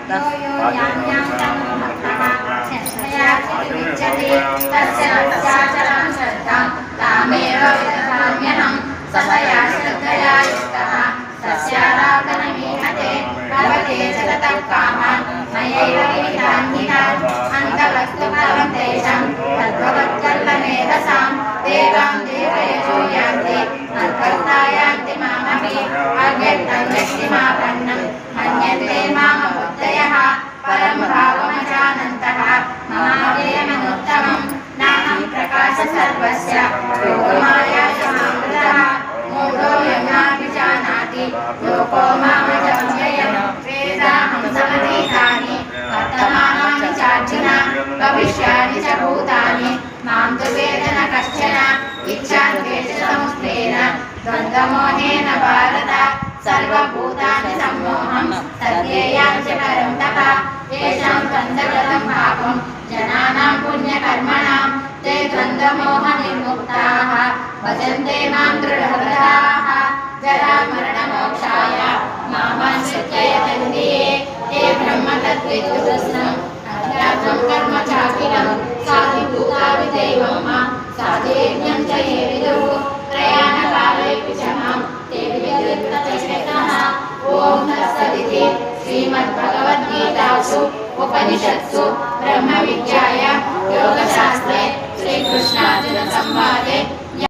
यो यान्यां तमोभक्तः श्रद्धया चितिमिच्छति तस्य भक्त्याचलं श्रद्धां तामेव विदधाम्यहं सतया श्रद्धया युक्तः तस्याराधनमीहते भवते जगतः कामान् मयैव विहितान्निनान् अन्तवस्तुफलं तेषां तद्भवत्कल्पमेधसां देवां देवयजो यान्ति मद्भक्ता यान्ति मामपि अव्यक्तं व्यक्तिमापन्नं मन्यन्ते मामबुद्धयः परं भावमजानन्तः ममाव्ययमनुत्तमं नाहं प्रकाश सर्वस्य योगमायासमावृतः मूढो यज्ञाभिजानाति लोको मामजव्ययं वेदाहं समतीतानि वर्तमानानि चार्जुन भविष्यानि च भूतानि मां तु वेद न कश्चन इच्छाद्वेषसमुत्थेन द्वन्द्वमोहेन भारत सर्वभूतानि सम्मोहं तद्ध्येयाञ्च परं तप येषां द्वन्द्वगतं पापं जनानां पुण्यकर्मणां ते द्वन्द्वमोहनिर्मुक्ताः भजन्ते मां दृढव्रताः जरामरणमोक्षाय मामाश्रित्य यतन्ति ये ब्रह्मतद्विदुः अध्यात्मं कर्म चाखिलं साधिभूताविदैवं मां साधेज्ञं च ये विदुः प्रयाणकालेऽपि च मां ते विद्युत्तचेतनः ॐ तत्सदिति श्रीमद्भगवद्गीतासु उपनिषत्सु ब्रह्मविद्यायां योगशास्त्रे श्रीकृष्णार्जुनसंवादे